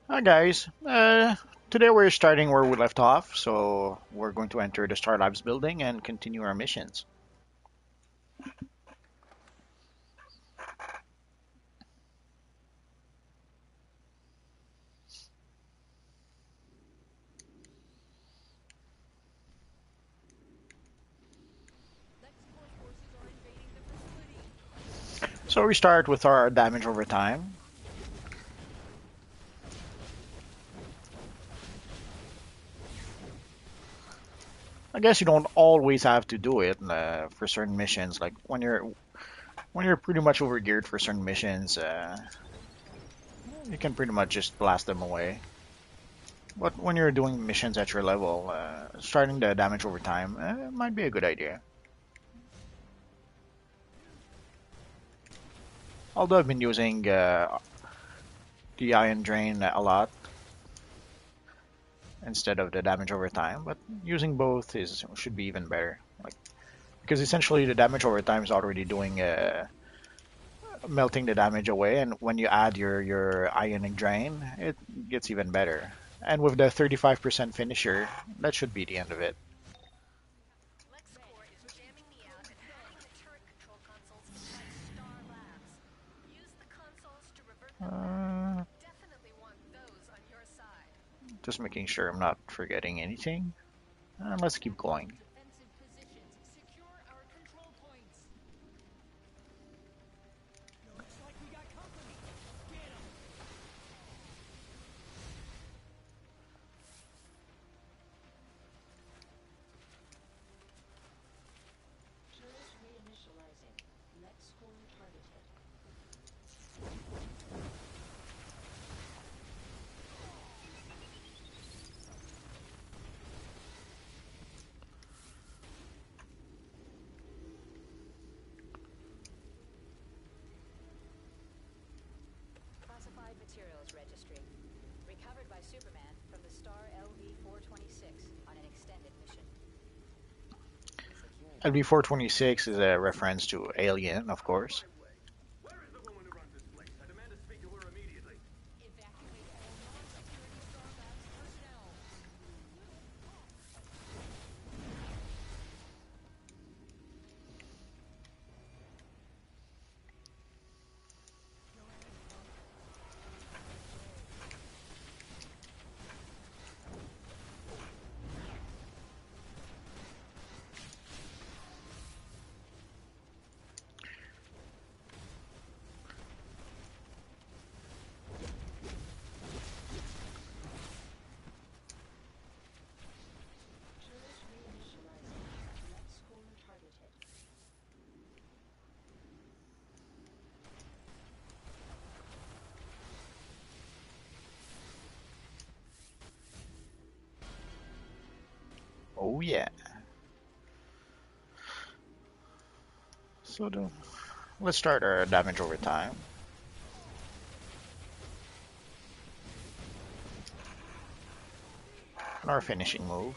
Hi guys, today we're starting where we left off, so we're going to enter the Star Labs building and continue our missions. So we start with our damage over time. I guess you don't always have to do it for certain missions. Like when you're pretty much overgeared for certain missions, you can pretty much just blast them away. But when you're doing missions at your level, starting the damage over time might be a good idea. Although I've been using the Ion Drain a lot instead of the damage over time, but using both is should be even better. Like because essentially the damage over time is already doing melting the damage away, and when you add your ionic drain, it gets even better. And with the 35% finisher, that should be the end of it. Uh, just making sure I'm not forgetting anything. Let's keep going. Classified materials registry. Recovered by Superman from the Star LV-426 on an extended mission. LB426 is a reference to Alien, of course. Where is the woman who runs this place? I demand to speak to her immediately. Evacuate all non-security Star Labs personnel. Oh yeah. Let's start our damage over time. And our finishing move.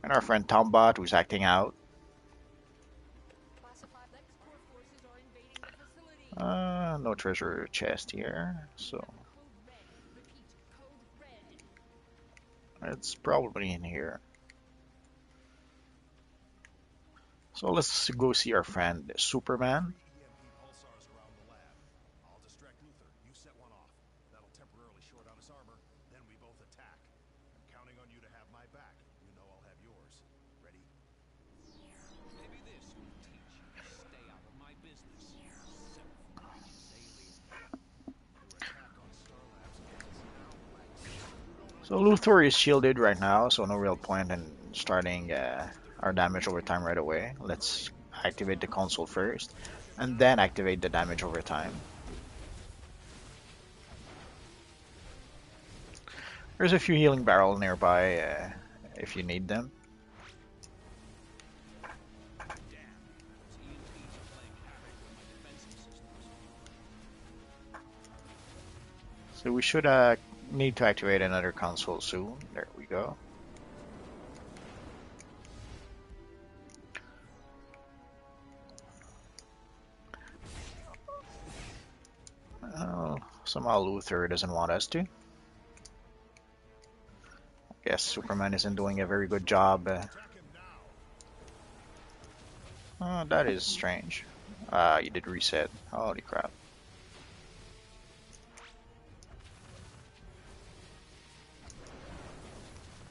And our friend Tombot, who's acting out. Classified X-Corp forces are invading the facility. No treasure chest here, so Code red. Repeat, code red. it's probably in here. So let's go see our friend Superman. EMP pulsars around the lab. I'll distract Luther. You set one off. That'll temporarily short out his armor. Then we both attack. I'm counting on you to have my back. You know I'll have yours. Ready? Maybe this will teach you to stay out of my business, self-righteous alien. Your attack on Star Labs gives us an outlet. So Luthor is shielded right now, so no real point in starting our damage over time right away. Let's activate the console first, and then activate the damage over time. There's a few healing barrels nearby if you need them. Damn, those EMPs are playing havoc with my defensive systems. So we should need to activate another console soon. There we go. Somehow Luther doesn't want us to. Guess Superman isn't doing a very good job. Attack him now. Oh, that is strange. You did reset. Holy crap.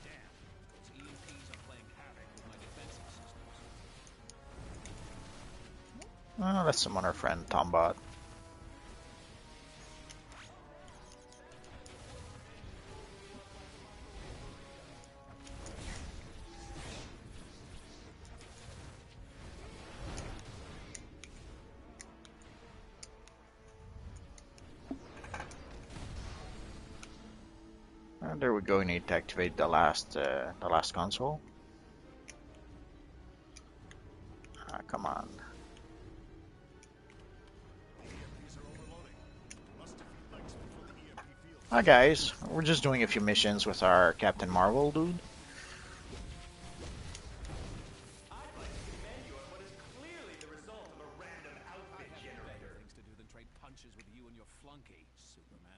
Damn, those EMPs are playing havoc with my defensive systems. Oh, let's summon our friend Tombot. And there we go. We need to activate the last console. Come on. EMPs are overloading. Must defeat Lexman from the EMP field. Hi guys, we're just doing a few missions with our Captain Marvel dude. I'd like to commend you on what is clearly the result of a random I outfit have generator. better things to do than trade punches with you and your flunky, Superman.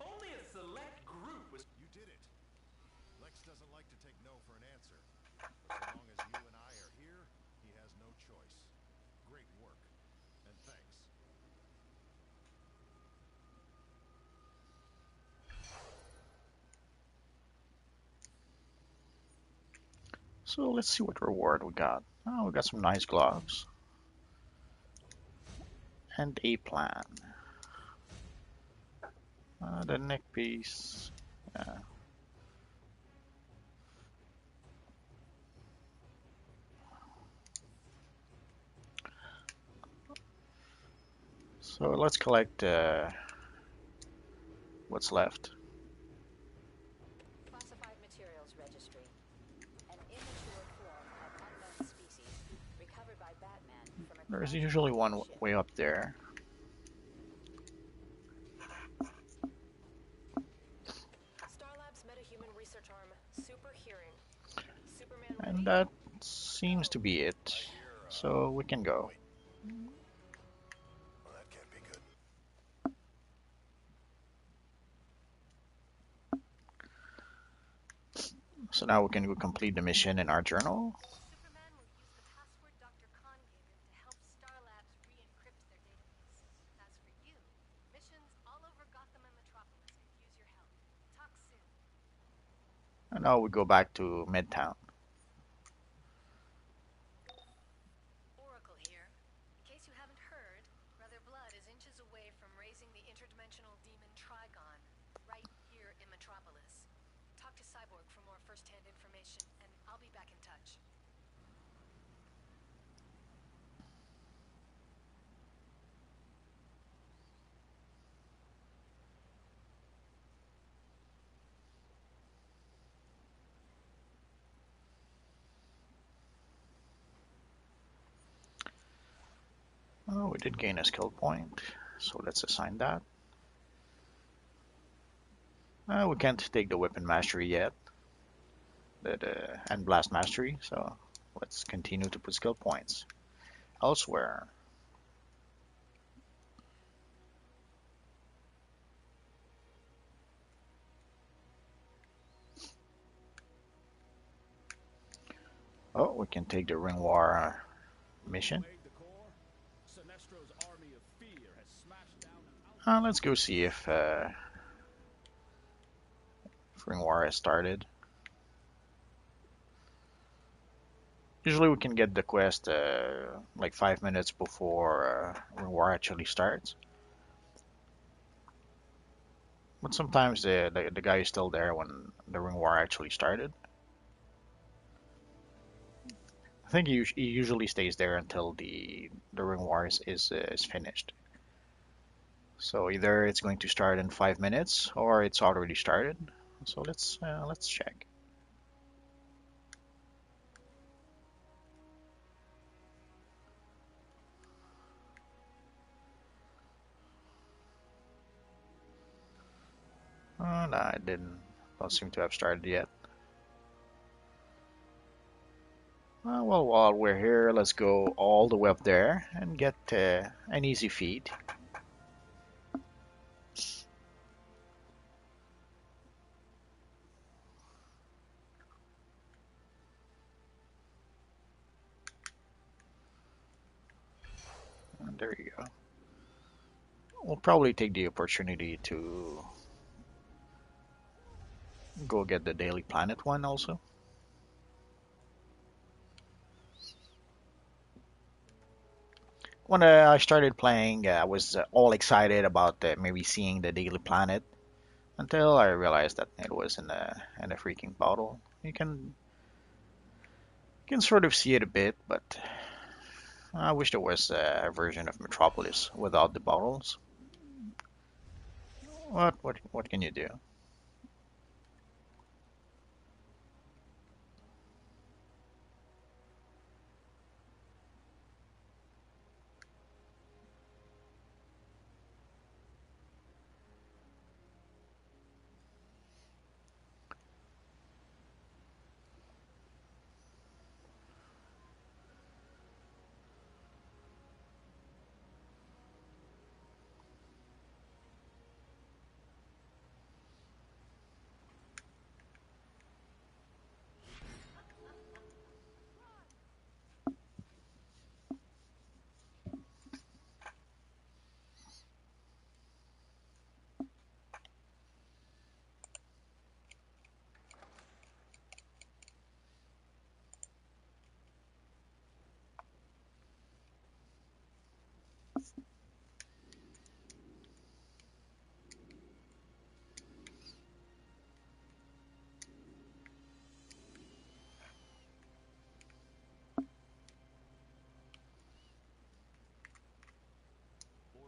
Only a select group was. You did it. Lex doesn't like to take no for an answer. But so long as you and I are here, he has no choice. Great work. And thanks. So let's see what reward we got. Oh, we got some nice gloves. And a plan. The neck piece. Yeah. So let's collect what's left. Classified Materials Registry. An immature form of unknown species recovered by Batman from a There's crashed usually one ship. way up there. Starlab's metahuman research arm, super hearing. Superman And ready? that seems to be it. So we can go. Well, that can't be good. So now we can go complete the mission in our journal. Superman will use the password Dr. Khan gave him to help Starlabs re-encrypt their database. As for you, missions all over Gotham and Metropolis could use your help. Talk soon. And now we go back to Midtown. Oracle here. In case you haven't heard, Brother Blood is inches away from raising the interdimensional demon Trigon, right here in Metropolis. Talk to Cyborg for more first-hand information, and I'll be back in touch. Oh, we did gain a skill point. So let's assign that. We can't take the weapon mastery yet. And blast mastery. So let's continue to put skill points elsewhere. Oh, we can take the Ring War mission. Wade the core? Sinestro's army of fear has smashed down an out. Let's go see if Ring War has started. Usually we can get the quest like 5 minutes before Ring War actually starts. But sometimes the guy is still there when the Ring War actually started. I think he usually stays there until the Ring War is finished. So either it's going to start in 5 minutes or it's already started. So let's check. Oh, no, it didn't. Don't seem to have started yet. Well, while we're here, let's go all the way up there and get an easy feed. And there you go. We'll probably take the opportunity to go get the Daily Planet one also. When I started playing, I was all excited about maybe seeing the Daily Planet until I realized that it was in a freaking bottle. You can sort of see it a bit, but I wish there was a version of Metropolis without the bottles. What can you do?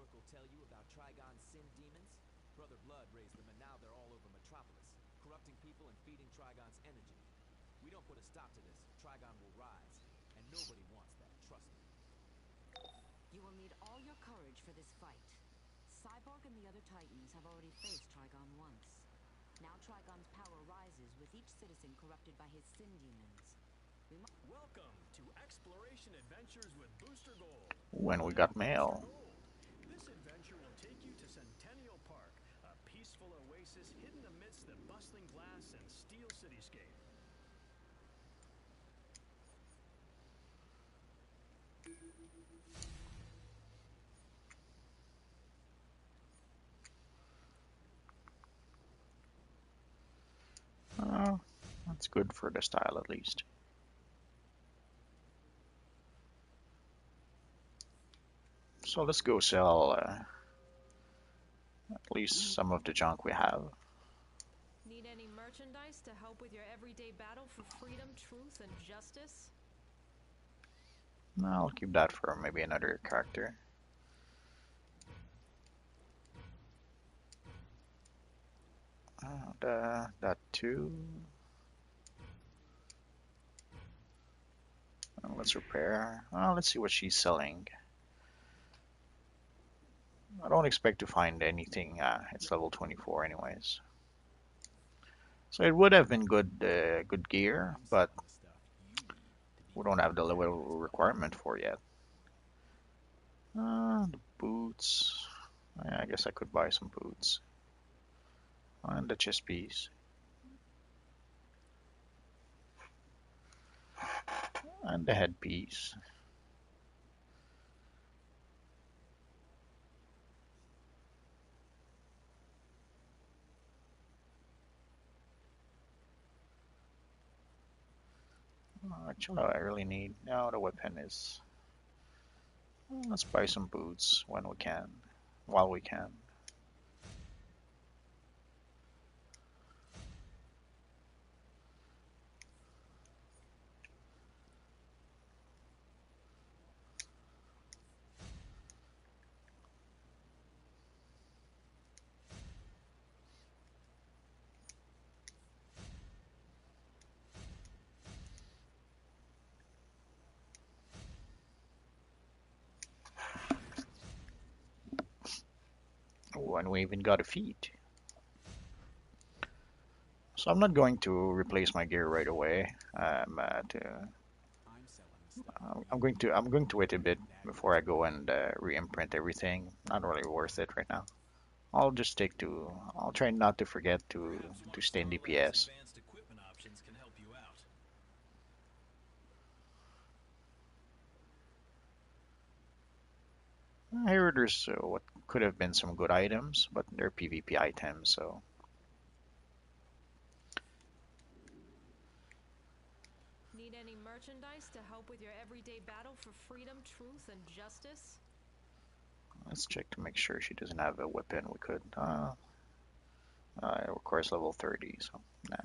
Oracle tell you about Trigon's sin demons? Brother Blood raised them and now they're all over Metropolis, corrupting people and feeding Trigon's energy. We don't put a stop to this, Trigon will rise. And nobody wants that, trust me. You will need all your courage for this fight. Cyborg and the other Titans have already faced Trigon once. Now Trigon's power rises with each citizen corrupted by his sin demons. Welcome to Exploration Adventures with Booster Gold. When we I'm got Booster mail. Gold. This adventure will take you to Centennial Park, a peaceful oasis hidden amidst the bustling glass and steel cityscape. Uh, that's good for the style at least. So let's go sell at least some of the junk we have. Need any merchandise to help with your everyday battle for freedom, truth, and justice? I'll keep that for maybe another character. That too. Let's repair. Let's see what she's selling. I don't expect to find anything. It's level 24 anyways. So it would have been good gear, I'm but selling the stuff you need to be we don't have the free. level requirement for yet. The boots. Yeah, I guess I could buy some boots. And the chest piece. And the headpiece. Actually, I really need. Now the weapon is. Let's buy some boots when we can. While we can. Oh, and we even got a feat. So I'm not going to replace my gear right away. I'm going to wait a bit before I go and re-imprint everything. Not really worth it right now. I'll try not to forget to Perhaps stay in one of the lab's DPS. advanced equipment options can help you out. Here there's what could have been some good items, but they're PvP items, so Need any merchandise to help with your everyday battle for freedom, truth, and justice? let's check to make sure she doesn't have a weapon. We could. It requires level 30, so nah.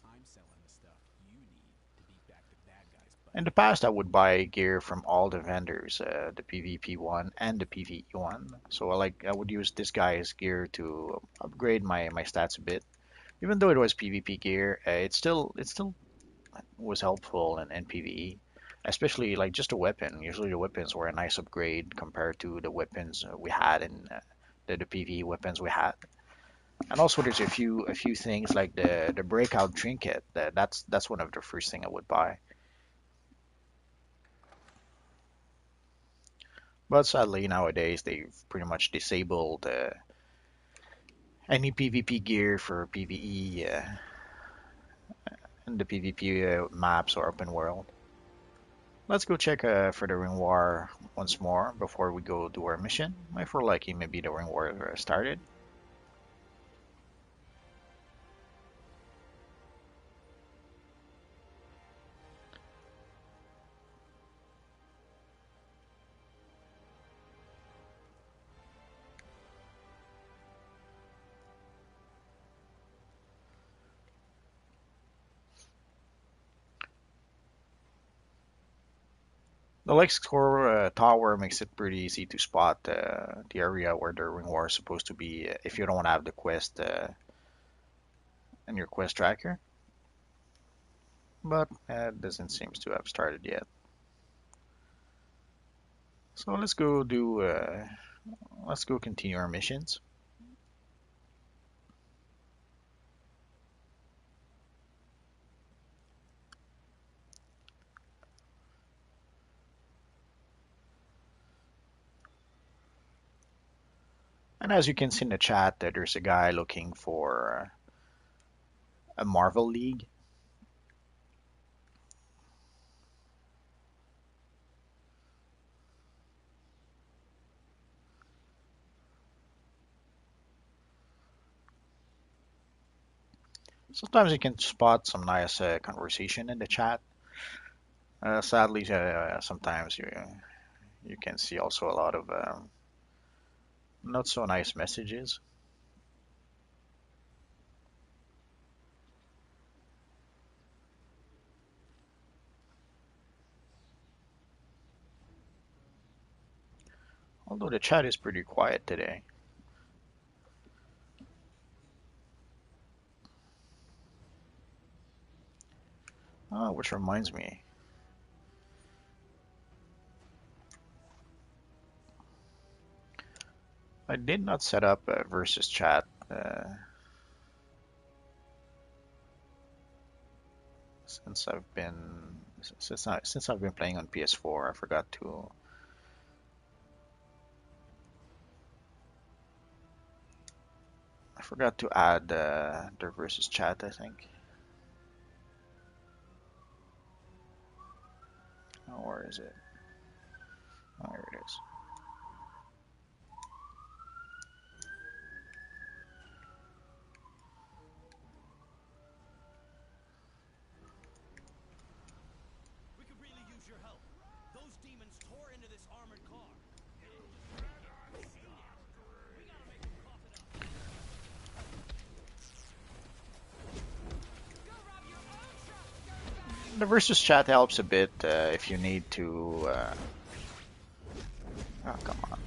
I'm selling the stuff you need to beat back the bad guys, In buddy. the past, I would buy gear from all the vendors, the PvP one and the PvE one. So I would use this guy's gear to upgrade my stats a bit. Even though it was PvP gear, it still was helpful in PvE, especially like just a weapon. Usually the weapons were a nice upgrade compared to the weapons we had in the PvE weapons we had. And also there's a few things like the breakout trinket. That's one of the first thing I would buy. But sadly nowadays they've pretty much disabled any PvP gear for PvE and the PvP maps or open world. Let's go check for the ring war once more before we go do our mission. I feel like maybe the ring war started. The Lake Score Tower makes it pretty easy to spot the area where the ring war is supposed to be if you don't have the quest in your quest tracker. But it doesn't seem to have started yet. So let's go continue our missions. And as you can see in the chat, there's a guy looking for a Marvel League. Sometimes you can spot some nice conversation in the chat. Sadly, sometimes you can see also a lot of not so nice messages. Although the chat is pretty quiet today. Which reminds me, I did not set up a versus chat since I've been playing on PS4. I forgot to add the versus chat, I think. Oh, where is it? Oh, here it is. We could really use your help. Those demons tore into this armored car. The versus chat helps a bit if you need to. Oh, come on.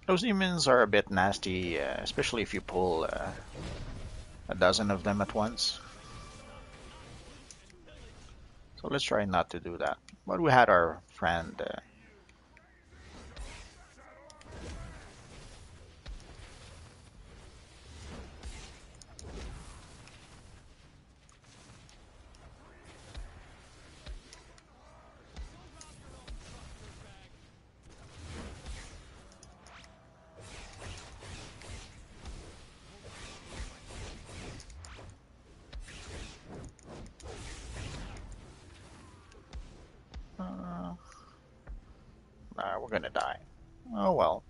Those demons are a bit nasty, especially if you pull a dozen of them at once. So let's try not to do that. But we had our friend. Uh, we're gonna die. Oh well.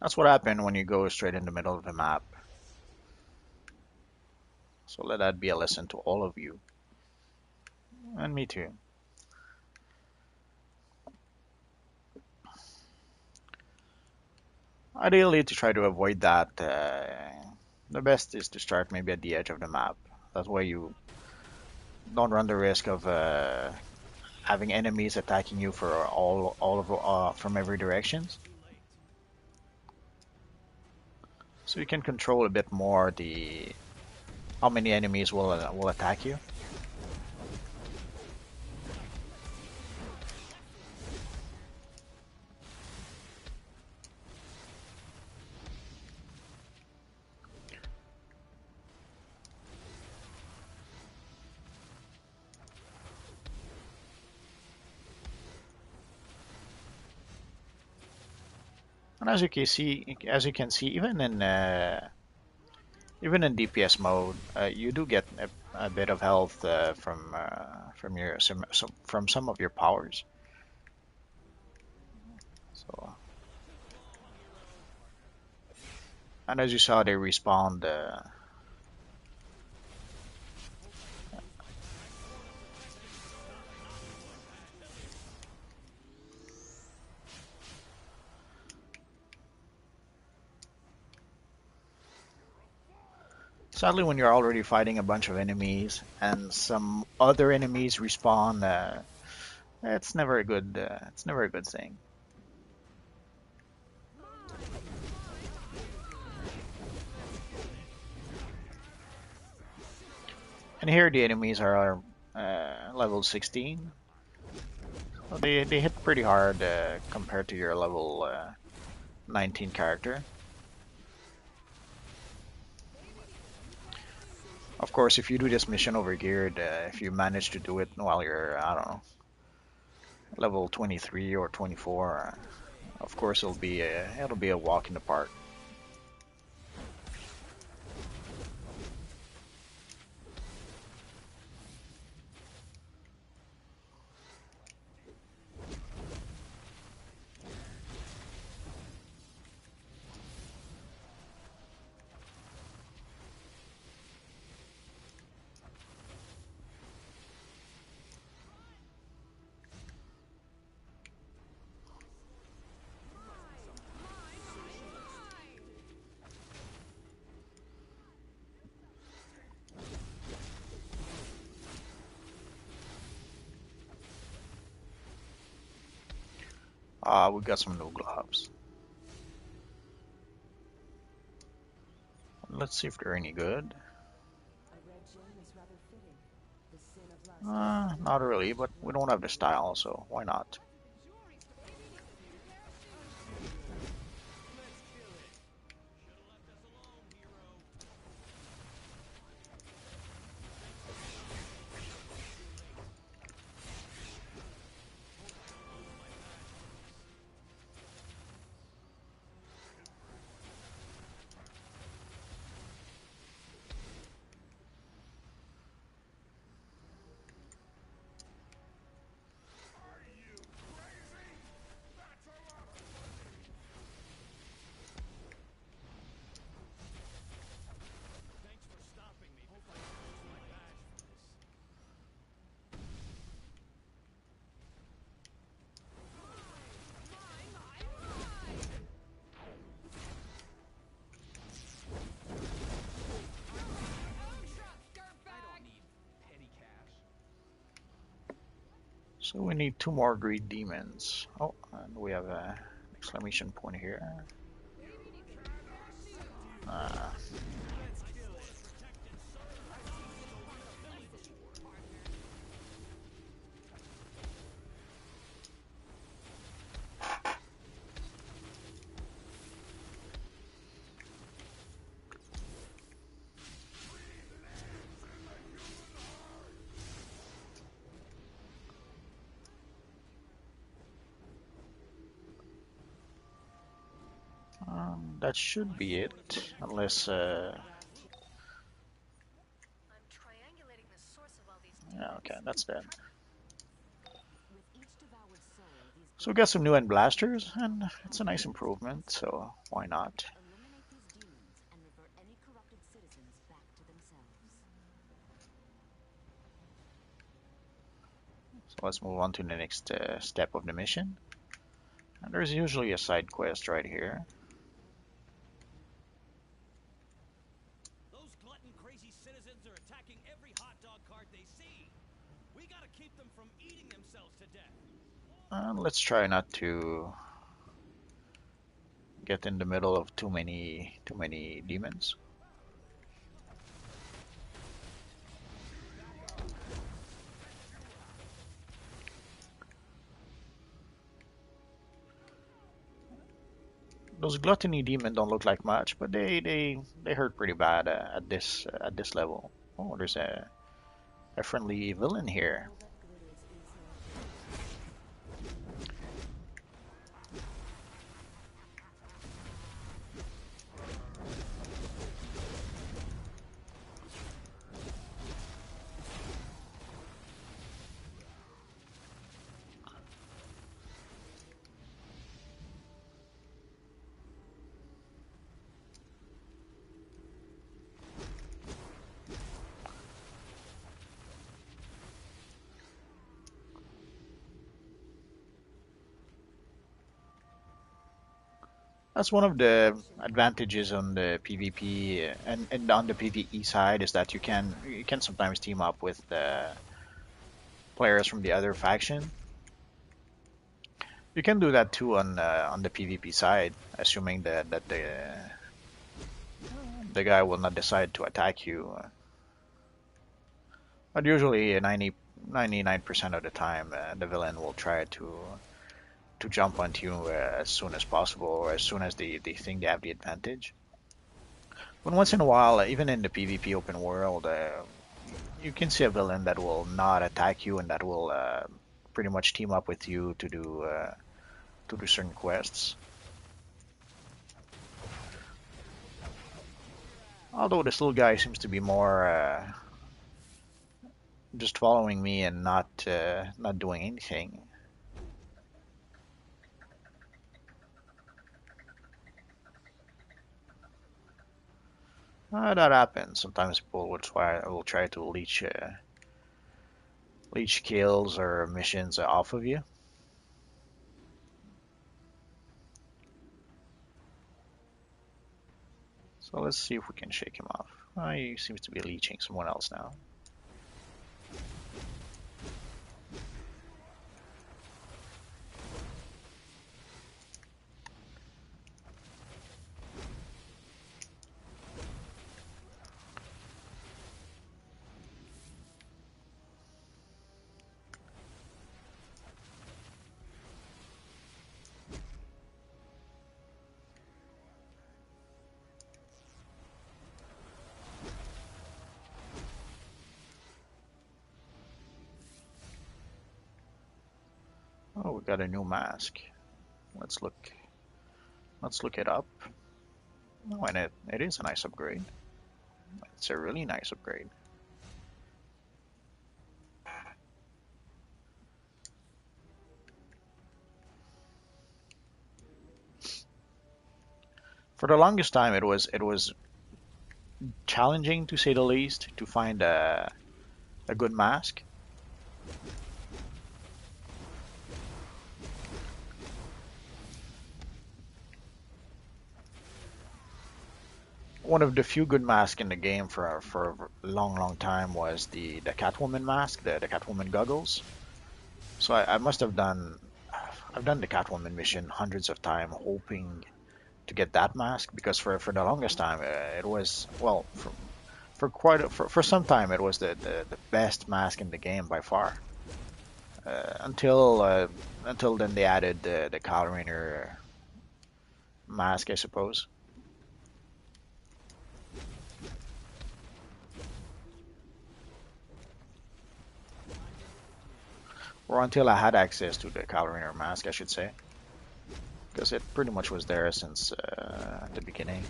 That's what happened when you go straight in the middle of the map. So let that be a lesson to all of you. And me too. Ideally, to try to avoid that, the best is to start maybe at the edge of the map. That way you don't run the risk of having enemies attacking you for all of from every directions. So you can control a bit more the how many enemies will attack you. And as you can see, even in DPS mode, you do get a bit of health from from some of your powers. So, and as you saw, they respawned. Sadly, when you're already fighting a bunch of enemies and some other enemies respawn, it's never a good. It's never a good thing. And here the enemies are level 16. So they hit pretty hard compared to your level 19 character. Of course, if you do this mission over geared, if you manage to do it while you're, I don't know, level 23 or 24, of course it'll be a walk in the park. We got some new gloves. Let's see if they're any good. Not really, but we don't have the style, so why not? So we need 2 more greed demons. Oh, and we have a exclamation point here. Uh, that should be it, unless I'm triangulating the source of all these yeah, demons. okay, that's dead. With each devoured soul, these So we got some new end blasters, and it's a nice improvement. So why not? eliminate these demons and revert any corrupted citizens back to themselves. So let's move on to the next step of the mission. And there's usually a side quest right here. Those glutton crazy citizens are attacking every hot dog cart they see. We gotta keep them from eating themselves to death. Let's try not to get in the middle of too many demons. Those gluttony demons don't look like much, but they hurt pretty bad at this level. Oh, there's a friendly villain here. That's one of the advantages on the PvP and on the PvE side is that you can sometimes team up with the players from the other faction. You can do that too on the PvP side, assuming that the guy will not decide to attack you. But usually 99% of the time, the villain will try to jump onto you as soon as possible or as soon as they think they have the advantage. But once in a while, even in the PvP open world, you can see a villain that will not attack you and that will pretty much team up with you to do certain quests. Although this little guy seems to be more just following me and not doing anything. That happens. Sometimes people will try to leech kills or missions off of you. So let's see if we can shake him off. He seems to be leeching someone else now. Oh, we got a new mask. Let's look. Let's look it up. Oh, and it is a nice upgrade. It's a really nice upgrade. For the longest time, it was challenging to say the least to find a good mask. One of the few good masks in the game for a long time was the Catwoman mask, the Catwoman goggles. So I must have done. I've done the Catwoman mission hundreds of times, hoping to get that mask because for the longest time it was well for some time it was the best mask in the game by far. Until then they added the Calrainer mask, I suppose, or until I had access to the Calrainer mask, I should say, because it pretty much was there since the beginning.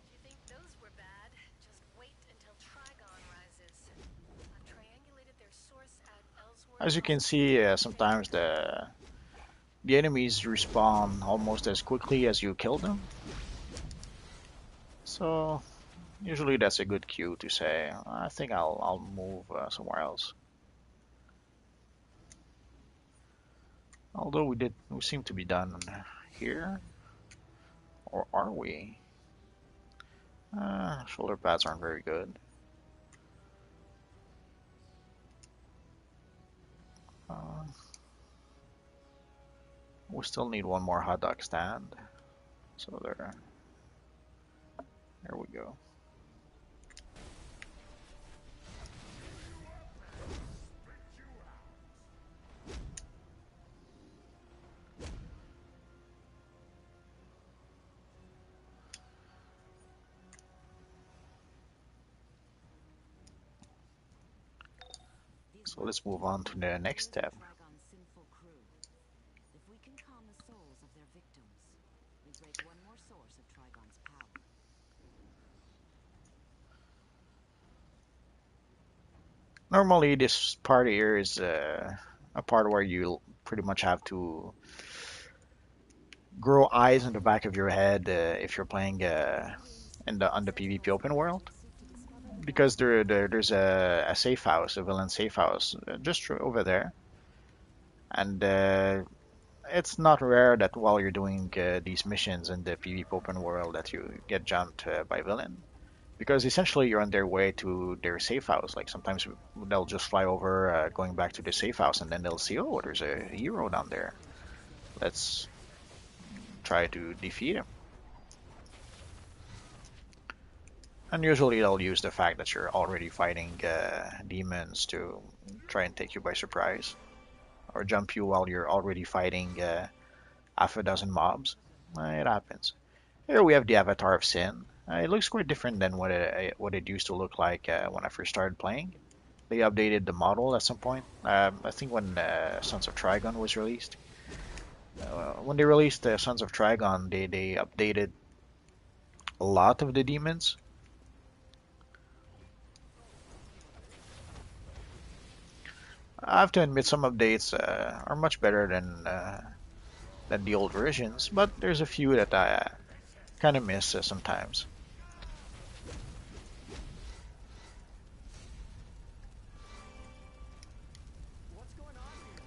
If you think those were bad, just wait until Trigon rises. I've triangulated their source at Ellsworth As you can Hospital. see, sometimes the enemies respawn almost as quickly as you kill them. So usually that's a good cue to say, I think I'll move somewhere else. Although we seem to be done here, or are we? Shoulder pads aren't very good. Uh, we still need one more hot dog stand. So there we go. So let's move on to the next step. Trigon's sinful crew. If we can calm the souls of their victims, we break one more source of Trigon's power. Normally, this part here is a part where you pretty much have to grow eyes in the back of your head if you're playing in the on the PvP open world, because there's a safe house, a villain safe house, just over there, and it's not rare that while you're doing these missions in the PvP open world that you get jumped by villain. Because essentially you're on their way to their safe house. Like sometimes they'll just fly over, going back to the safe house, and then they'll see, oh, there's a hero down there. Let's try to defeat him. And usually they'll use the fact that you're already fighting demons to try and take you by surprise, or jump you while you're already fighting half a dozen mobs. It happens. Here we have the Avatar of Sin. It looks quite different than what it used to look like when I first started playing. They updated the model at some point. I think when Sons of Trigon was released. When they released Sons of Trigon, they updated a lot of the demons. I have to admit, some updates are much better than the old versions, but there's a few that I kind of miss sometimes. What's going on here?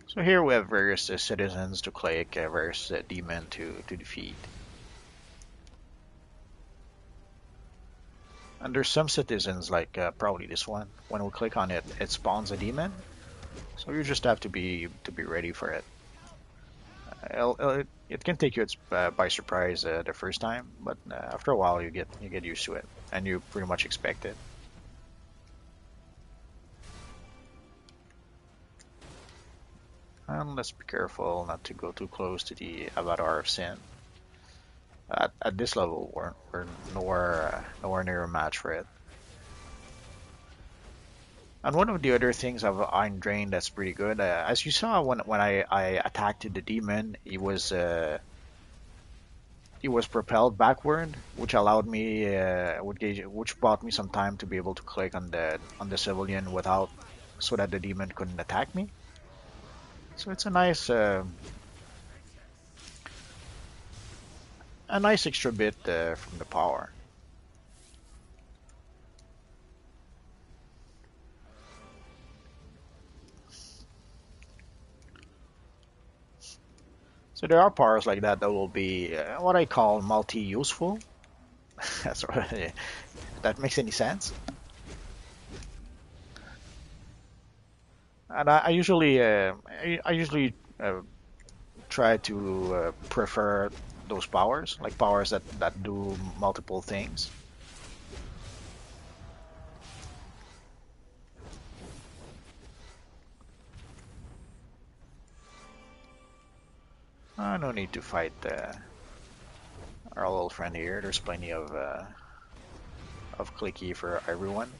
So here we have various citizens to click, various demon to defeat. And there's some citizens, like probably this one. When we click on it, it spawns a demon. So you just have to be ready for it. It can take you by surprise the first time, but after a while you get used to it, and you pretty much expect it. And let's be careful not to go too close to the Avatar of Sin. At this level, we're nowhere near a match for it. And one of the other things of Iron Drain that's pretty good, as you saw when I attacked the demon, he was propelled backward, which allowed me, which bought me some time to be able to click on the civilian without, so that the demon couldn't attack me. So it's a nice extra bit from the power. So there are powers like that that will be what I call multi-useful. That's what, if that makes any sense. And I usually try to prefer those powers, like powers that do multiple things. No need to fight our little friend here. There's plenty of clicky for everyone.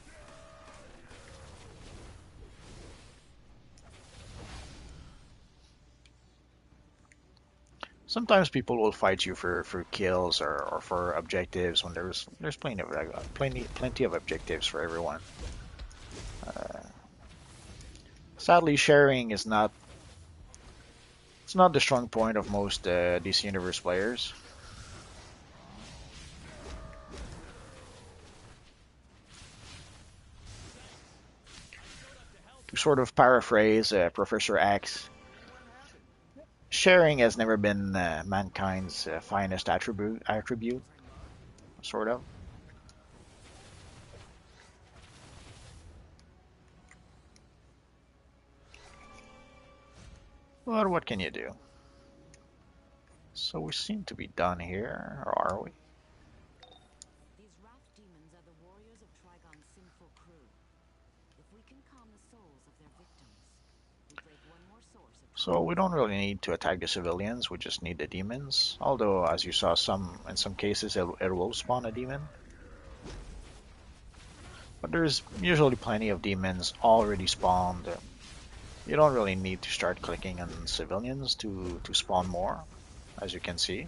Sometimes people will fight you for kills or for objectives when there's plenty of objectives for everyone. Uh, Sadly, sharing is not it's not the strong point of most DC Universe players. To sort of paraphrase Professor X, sharing has never been mankind's finest attribute, sort of. But what can you do? So we seem to be done here, or are we? These raft demons are the warriors of Trigon's sinful crew. If we can calm the souls of their victims, we break one more source of So we don't Trigon's really need to attack the civilians, we just need the demons. Although, as you saw, in some cases it will spawn a demon. But there's usually plenty of demons already spawned. You don't really need to start clicking on civilians to spawn more, as you can see.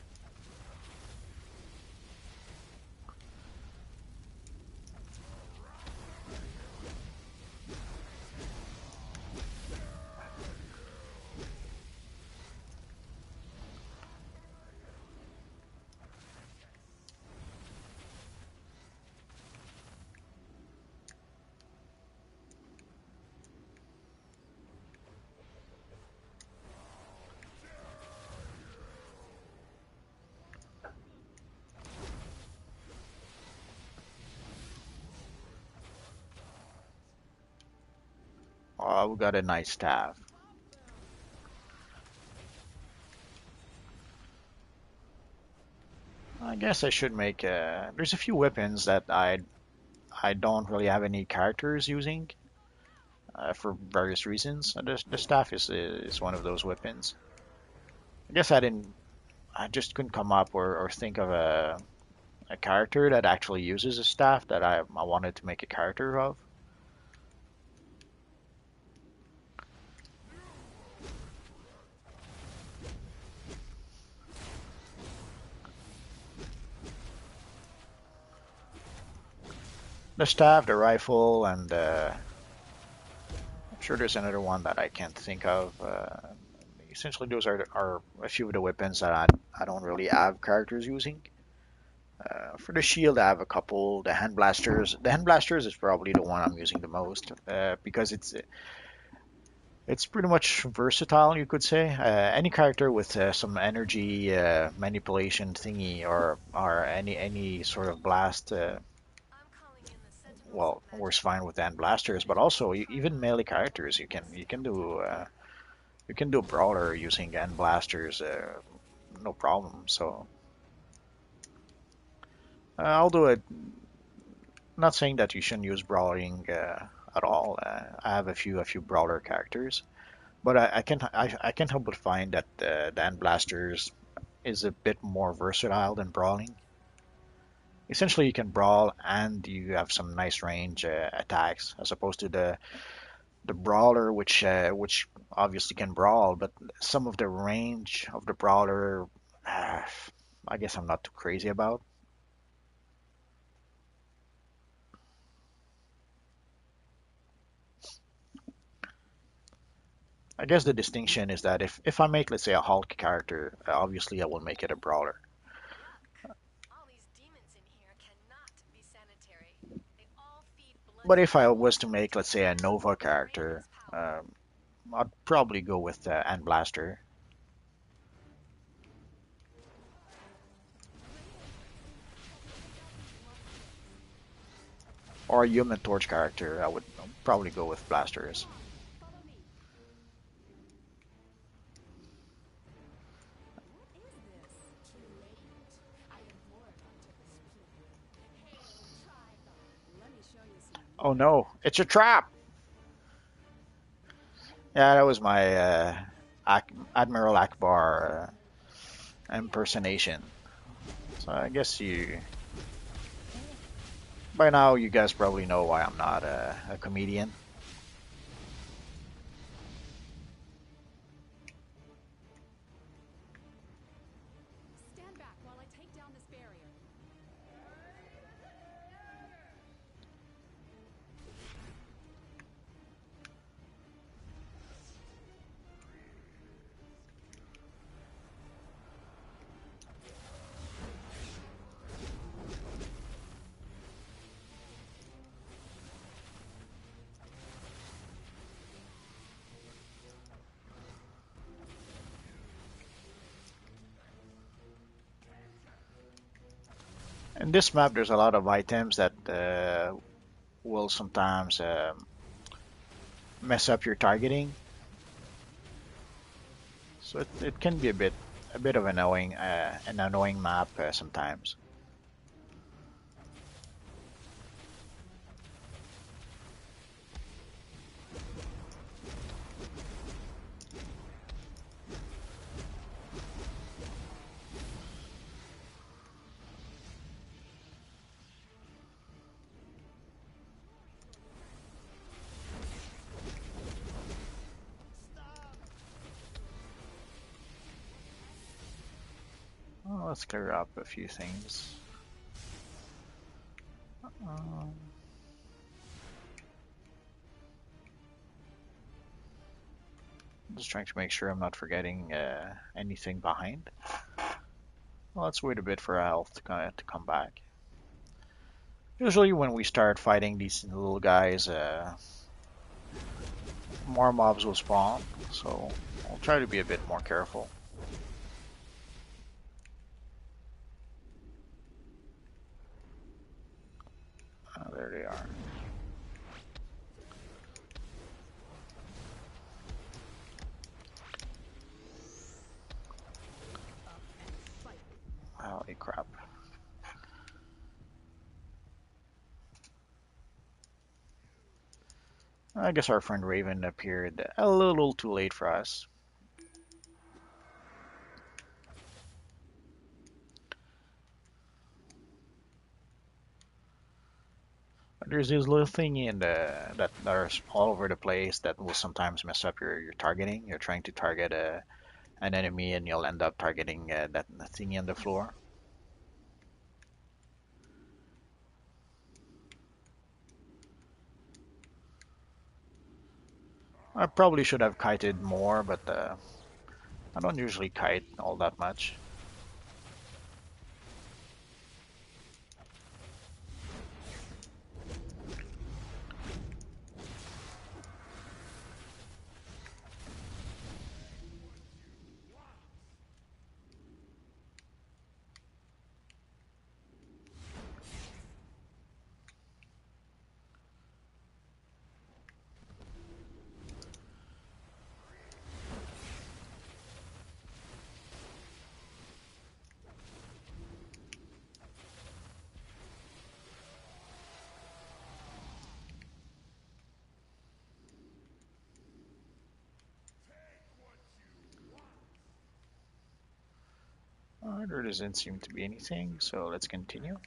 We got a nice staff. I guess I should make. There's a few weapons that I don't really have any characters using for various reasons. The staff is one of those weapons. I guess I didn't. I just couldn't come up or think of a character that actually uses a staff that I wanted to make a character of. The staff, the rifle, and I'm sure there's another one that I can't think of. Essentially, those are a few of the weapons that I don't really have characters using. For the shield, I have a couple. The hand blasters. The hand blasters is probably the one I'm using the most because it's pretty much versatile, you could say. Any character with some energy manipulation thingy or any sort of blast. I'm calling in the Sentinels of Well, works fine with hand blasters, but also even melee characters you can do brawler using hand blasters, no problem. So I'll do it. Not saying that you shouldn't use brawling at all. I have a few brawler characters, but I can't help but find that the hand blasters is a bit more versatile than brawling. Essentially, you can brawl and you have some nice range attacks, as opposed to the brawler, which obviously can brawl, but some of the range of the brawler, I guess I'm not too crazy about. I guess the distinction is that if I make, let's say, a Hulk character, obviously I will make it a brawler. But if I was to make, let's say, a Nova character, I'd probably go with Ant Blaster or a Human Torch character. I would probably go with blasters. Follow me. What is this? Too late. I am mortified to this plebe. Hail Trigon. Let me show you some Oh real no, it's a trap! Yeah, that was my Admiral Akbar impersonation. So I guess by now you guys probably know why I'm not a comedian. Stand back while I take down this barrier. In this map, there's a lot of items that will sometimes mess up your targeting, so it can be a bit of an annoying map sometimes. Well, let's clear up a few things. Um, just trying to make sure I'm not forgetting anything behind. Well, let's wait a bit for our health to come back. Usually when we start fighting these little guys, more mobs will spawn, so I'll try to be a bit more careful. There they are. Holy crap. I guess our friend Raven appeared a little too late for us. There's this little thing that are all over the place that will sometimes mess up your targeting. You're trying to target an enemy and you'll end up targeting that thingy on the floor. I probably should have kited more, but I don't usually kite all that much. There doesn't seem to be anything, so let's continue.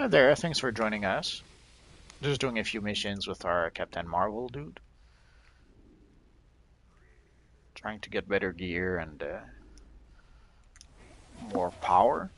There, thanks for joining us. Just doing a few missions with our Captain Marvel dude. Trying to get better gear and more power.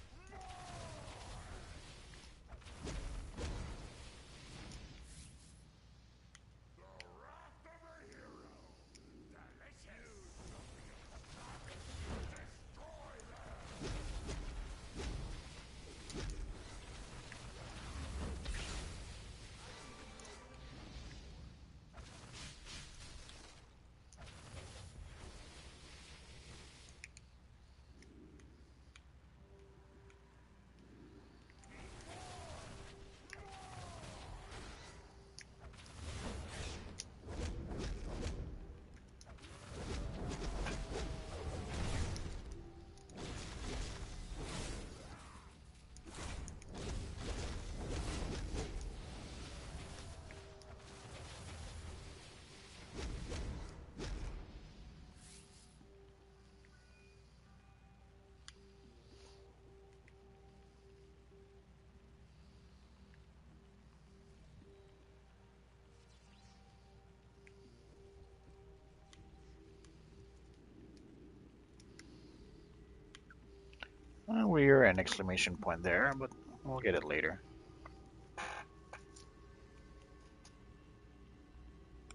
We're an exclamation point there, but we'll get it later.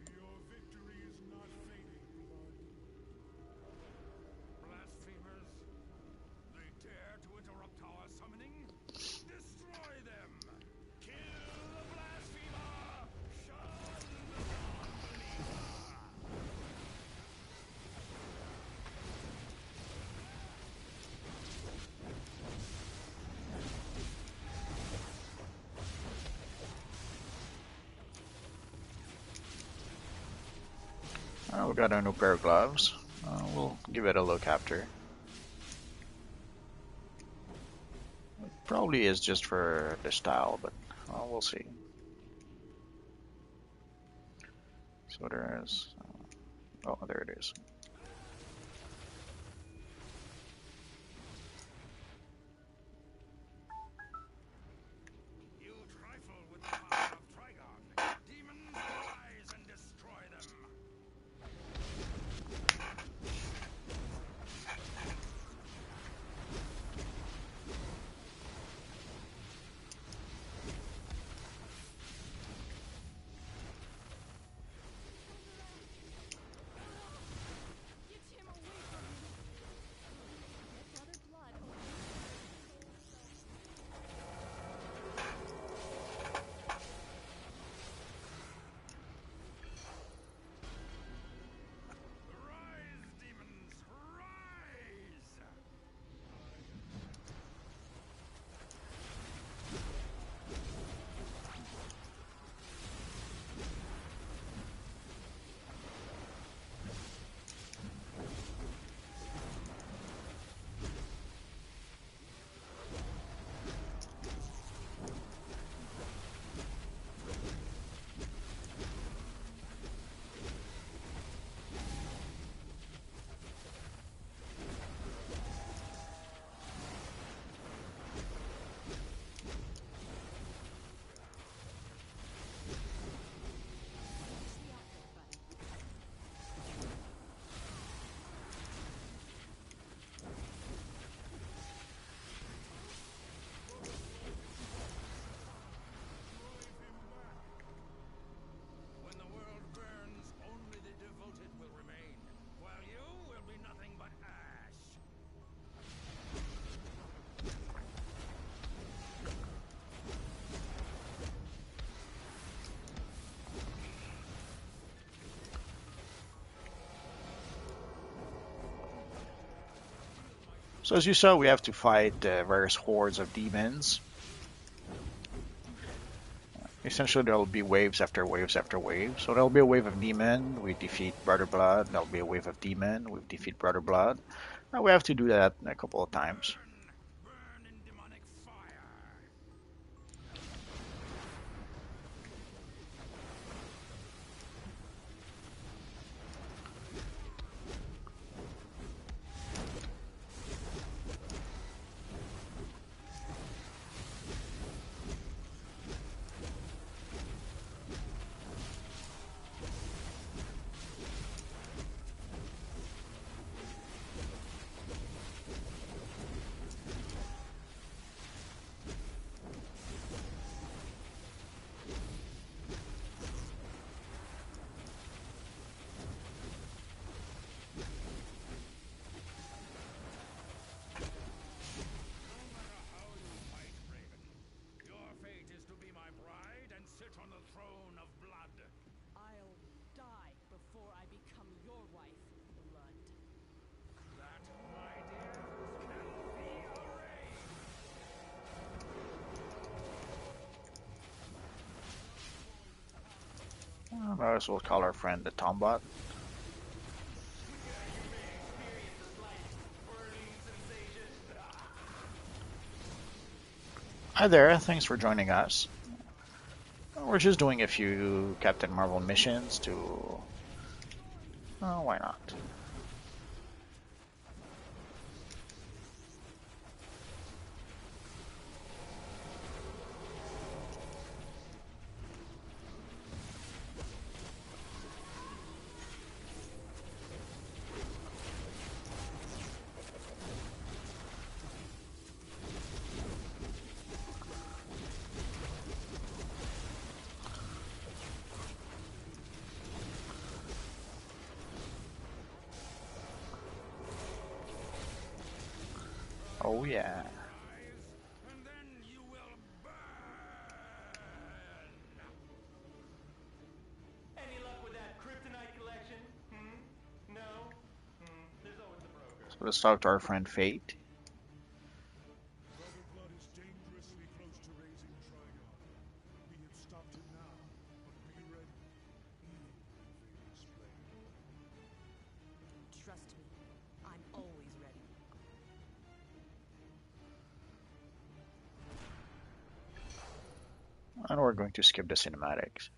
Your victory is not fading, Blood. Blasphemers! They dare to interrupt our summoning? Destroy them! Kill the blasphemer! Shun the non-believer! We got a new pair of gloves. We'll give it a look after. It probably is just for the style, but we'll see. So there's. Oh, there it is. You trifle with the power of Trigon. Demons, rise and destroy them! Get him away from me! Let Brother Blood open. Rise, demons, rise! When the world burns, only the devoted will remain, while you will be nothing but ash. So as you saw, we have to fight various hordes of demons. Essentially, there'll be waves after waves after waves. So there'll be a wave of demon, we defeat Brother Blood. There'll be a wave of demon, we defeat Brother Blood. We have to do that a couple of times. Burn in demonic fire! Might as well call our friend the Tombot. Hi there, thanks for joining us. We're just doing a few Captain Marvel missions to... Oh, why not? Oh yeah. And then you will burn! Any luck with that kryptonite collection? No? There's always the broker. So let's talk to our friend Fate. Brother Blood is dangerously close to raising Trigon. We have stopped him now, but be ready. Anything is playing. Trust me, I'm always ready. And we're going to skip the cinematics.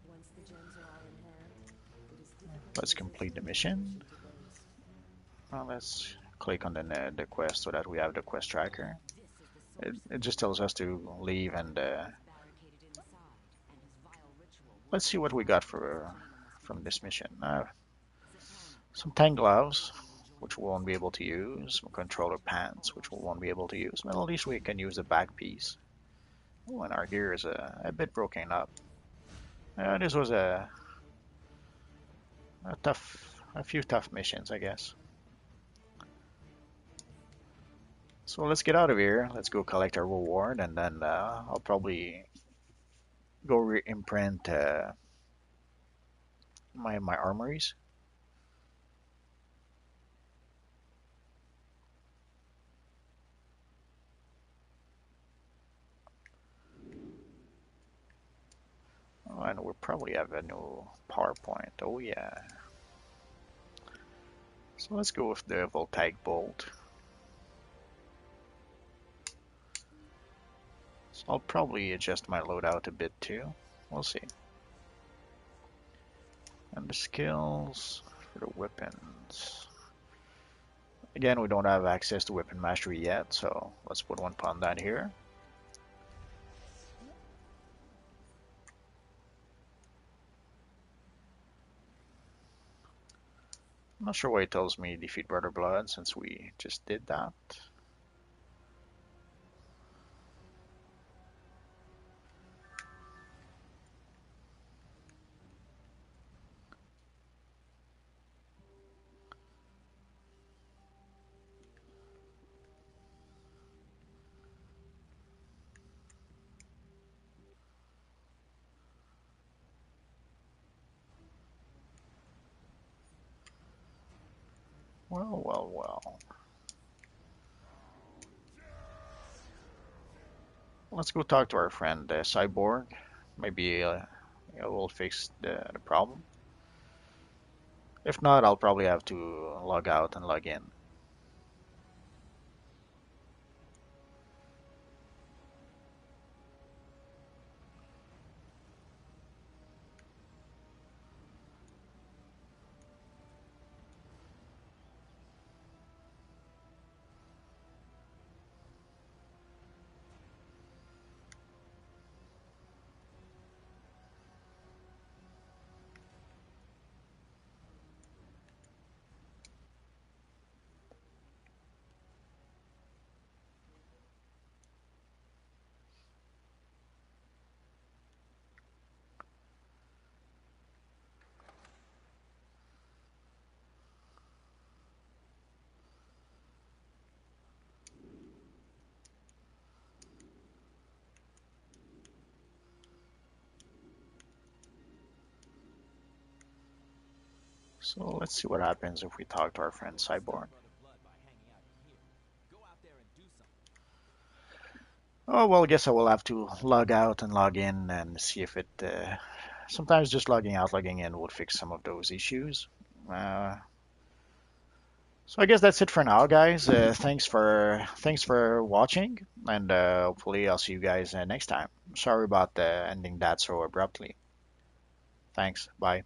Once the gems are all in hand, it is difficult Let's to complete the resist mission. temptation to those. Let's click on the quest so that we have the quest tracker. This is the source It just tells us to leave and barricaded inside, and his vile ritual let's see what we got for from this mission. Some Zatanna, tank gloves, which we won't be able to use. Some controller pants, which we won't be able to use. But at least we can use the back piece. Oh, and our gear is a bit broken up. This was a few tough missions, I guess. So let's get out of here. Let's go collect our reward, and then I'll probably go re-imprint my armories. Oh, and we'll probably have a new PowerPoint. Oh yeah. So let's go with the voltaic bolt. So I'll probably adjust my loadout a bit too. We'll see. And the skills for the weapons. Again, we don't have access to weapon mastery yet, so let's put one on that here. I'm not sure why it tells me defeat Brother Blood since we just did that. Well, well, well. Let's go talk to our friend Cyborg. Maybe we'll fix the problem. If not, I'll probably have to log out and log in. So let's see what happens if we talk to our friend Cyborg. Brother Blood by Oh well, I guess I will have to log out and log in and see if it. Sometimes just logging out, logging in would fix some of those issues. Uh, so I guess that's it for now, guys. Thanks for watching, and hopefully I'll see you guys next time. Sorry about ending that so abruptly. Thanks. Bye.